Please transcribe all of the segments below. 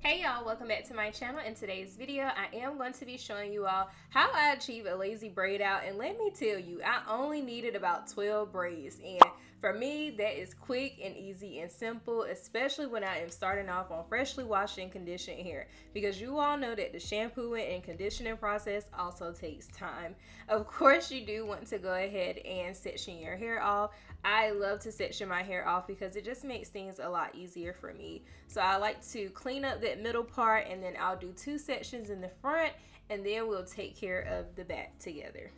Hey y'all, welcome back to my channel. In today's video, I am going to be showing you all how I achieve a lazy braid out. And let me tell you, I only needed about 12 braids. And for me, that is quick and easy and simple, especially when I am starting off on freshly washed and conditioned hair. Because you all know that the shampooing and conditioning process also takes time. Of course, you do want to go ahead and section your hair off. I love to section my hair off because it just makes things a lot easier for me. So I like to clean up that middle part, and then I'll do 2 sections in the front, and then we'll take care of the back together.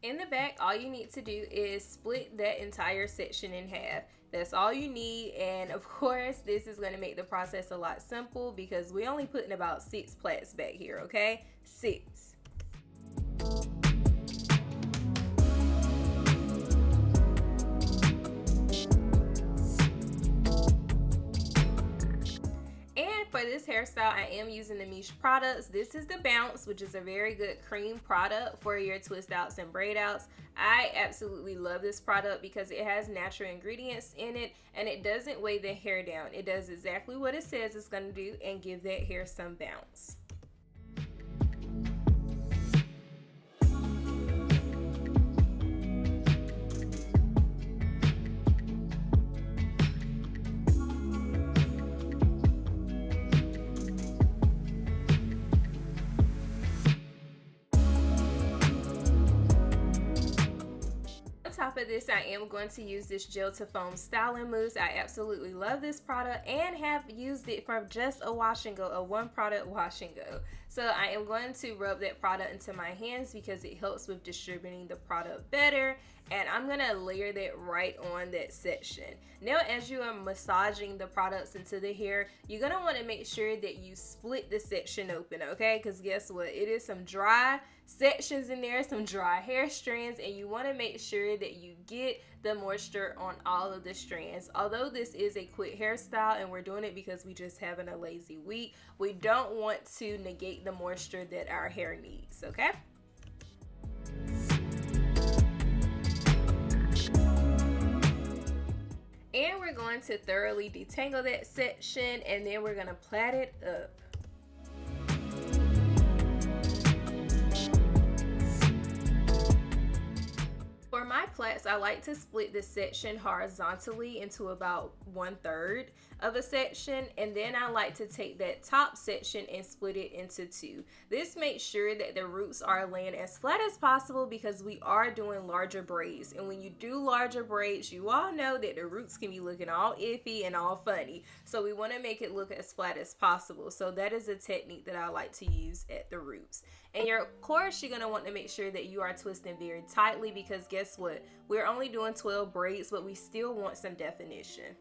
In the back, all you need to do is split that entire section in half. That's all you need, and of course this is going to make the process a lot simple because we only putting about 6 plaits back here, okay? 6. For this hairstyle, I am using the Miche products. This is the Bounce, which is a very good cream product for your twist outs and braid outs. I absolutely love this product because it has natural ingredients in it and it doesn't weigh the hair down. It does exactly what it says it's going to do and give that hair some bounce. On top of this, I am going to use this gel to foam styling mousse. I absolutely love this product and have used it for just a wash and go, a 1 product wash and go. So I am going to rub that product into my hands because it helps with distributing the product better, and I'm going to layer that right on that section. Now as you are massaging the products into the hair, you're going to want to make sure that you split the section open, okay? Because guess what? It is some dry sections in there, some dry hair strands, and you want to make sure that you get the moisture on all of the strands. Although this is a quick hairstyle and we're doing it because we just having a lazy week, we don't want to negate the moisture that our hair needs, okay? And we're going to thoroughly detangle that section, and then we're going to plait it up. For my plaits, I like to split the section horizontally into about 1/3 of a section, and then I like to take that top section and split it into 2. This makes sure that the roots are laying as flat as possible because we are doing larger braids, and when you do larger braids, you all know that the roots can be looking all iffy and all funny, so we want to make it look as flat as possible. So that is a technique that I like to use at the roots. And of course, you're going to want to make sure that you are twisting very tightly because guess what? We're only doing 12 braids, but we still want some definition.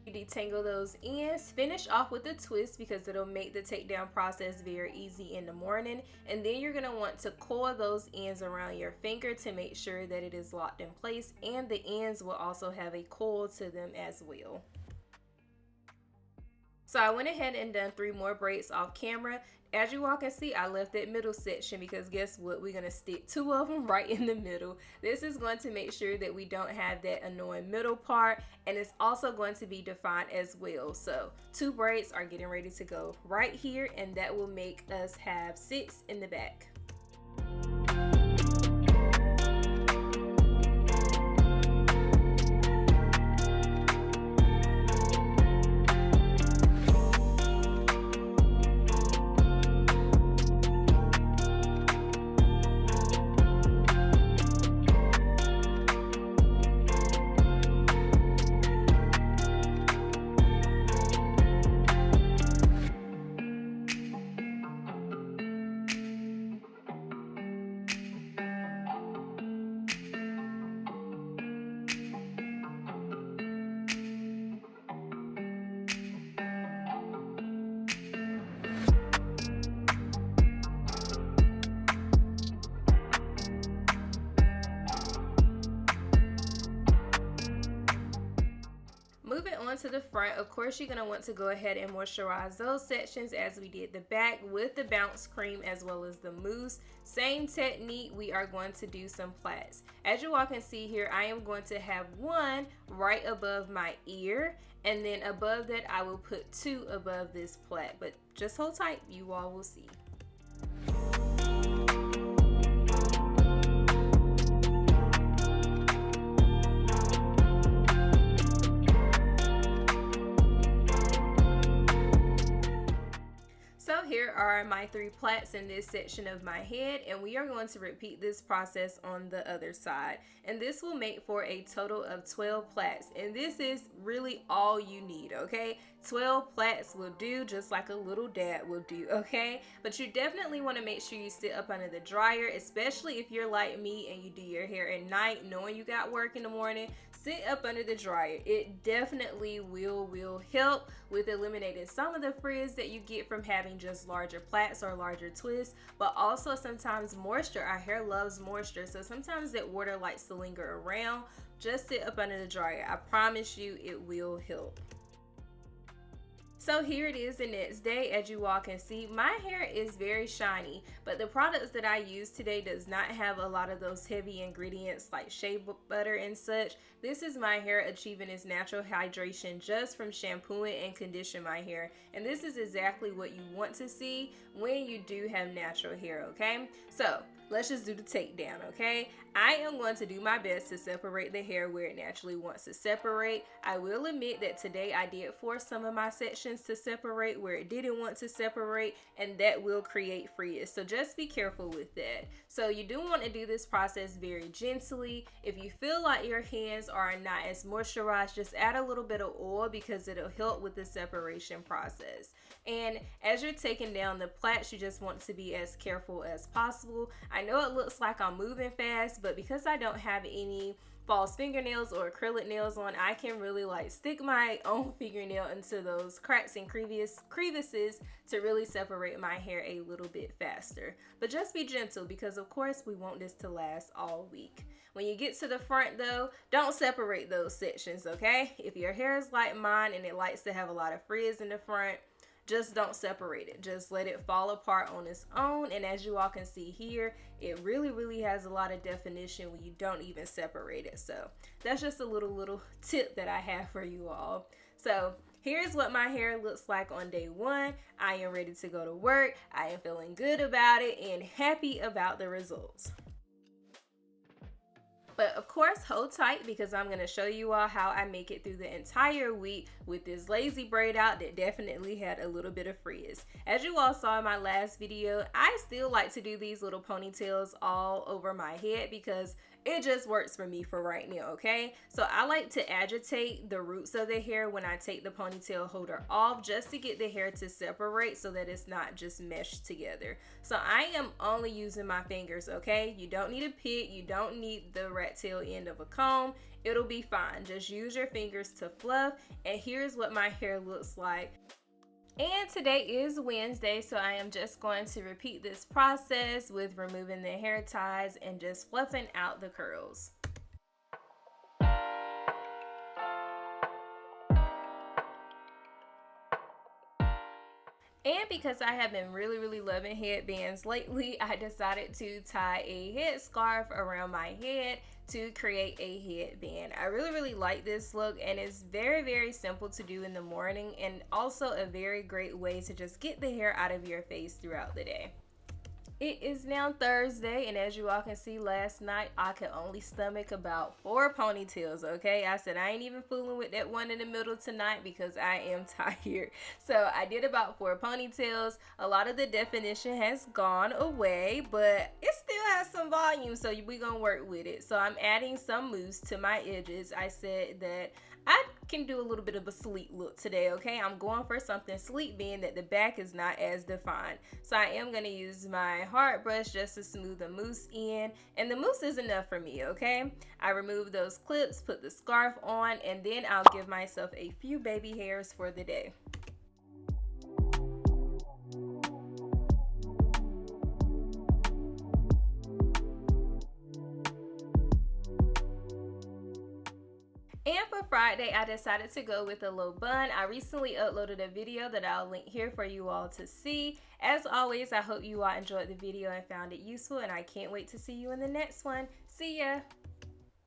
Detangle those ends, finish off with a twist because it'll make the takedown process very easy in the morning, and then you're going to want to coil those ends around your finger to make sure that it is locked in place, and the ends will also have a coil to them as well. So I went ahead and done 3 more braids off camera. As you all can see, I left that middle section because guess what? We're going to stick 2 of them right in the middle. This is going to make sure that we don't have that annoying middle part, and it's also going to be defined as well. So 2 braids are getting ready to go right here, and that will make us have 6 in the back. to the front, of course you're going to want to go ahead and moisturize those sections as we did the back with the bounce cream as well as the mousse. Same technique, we are going to do some plaits. As you all can see here, I am going to have one right above my ear, and then above that I will put two above this plait, but just hold tight, you all will see. So here are my 3 plaits in this section of my head, and we are going to repeat this process on the other side. And this will make for a total of 12 plaits, and this is really all you need, okay? 12 plaits will do, just like a little dab will do, okay? But you definitely want to make sure you sit up under the dryer, especially if you're like me and you do your hair at night knowing you got work in the morning. Sit up under the dryer. It definitely will help with eliminating some of the frizz that you get from having just larger plaits or larger twists, but also sometimes moisture. Our hair loves moisture, so sometimes that water likes to linger around. Just sit up under the dryer. I promise you it will help. So here it is the next day. As you all can see, my hair is very shiny, but the products that I use today does not have a lot of those heavy ingredients like shea butter and such. This is my hair achieving its natural hydration just from shampooing and conditioning my hair, and this is exactly what you want to see when you do have natural hair, okay? So let's just do the takedown, okay? I am going to do my best to separate the hair where it naturally wants to separate. I will admit that today I did force some of my sections to separate where it didn't want to separate, and that will create frizz. So just be careful with that. So you do want to do this process very gently. If you feel like your hands are not as moisturized, just add a little bit of oil because it'll help with the separation process. And as you're taking down the plaits, you just want to be as careful as possible. I know it looks like I'm moving fast, but because I don't have any false fingernails or acrylic nails on, I can really like stick my own fingernail into those cracks and crevices to really separate my hair a little bit faster. But just be gentle because of course we want this to last all week. When you get to the front though, don't separate those sections, okay? If your hair is like mine and it likes to have a lot of frizz in the front, just don't separate it. Just let it fall apart on its own. And as you all can see here, it really has a lot of definition when you don't even separate it. So that's just a little tip that I have for you all. So here's what my hair looks like on day 1. I am ready to go to work. I am feeling good about it and happy about the results. But of course, hold tight because I'm going to show you all how I make it through the entire week with this lazy braid out that definitely had a little bit of frizz. As you all saw in my last video, I still like to do these little ponytails all over my head because it just works for me for right now, okay? So I like to agitate the roots of the hair when I take the ponytail holder off just to get the hair to separate so that it's not just meshed together. So I am only using my fingers, okay? You don't need a pick, you don't need the rat tail end of a comb. It'll be fine. Just use your fingers to fluff, and here's what my hair looks like. And today is Wednesday, so I am just going to repeat this process with removing the hair ties and just fluffing out the curls. And because I have been really loving headbands lately, I decided to tie a headscarf around my head to create a headband. I really like this look, and it's very simple to do in the morning, and also a very great way to just get the hair out of your face throughout the day. It is now Thursday, and as you all can see, last night I could only stomach about 4 ponytails, okay? I said I ain't even fooling with that one in the middle tonight because I am tired. So I did about 4 ponytails. A lot of the definition has gone away, but it still has some volume, so we're gonna work with it. So I'm adding some mousse to my edges. I said that I can do a little bit of a sleek look today, okay? I'm going for something sleek, being that the back is not as defined. So I am going to use my hard brush just to smooth the mousse in, and the mousse is enough for me, okay? I remove those clips, put the scarf on, and then I'll give myself a few baby hairs for the day. And for Friday, I decided to go with a low bun. I recently uploaded a video that I'll link here for you all to see. As always, I hope you all enjoyed the video and found it useful, and I can't wait to see you in the next one. See ya!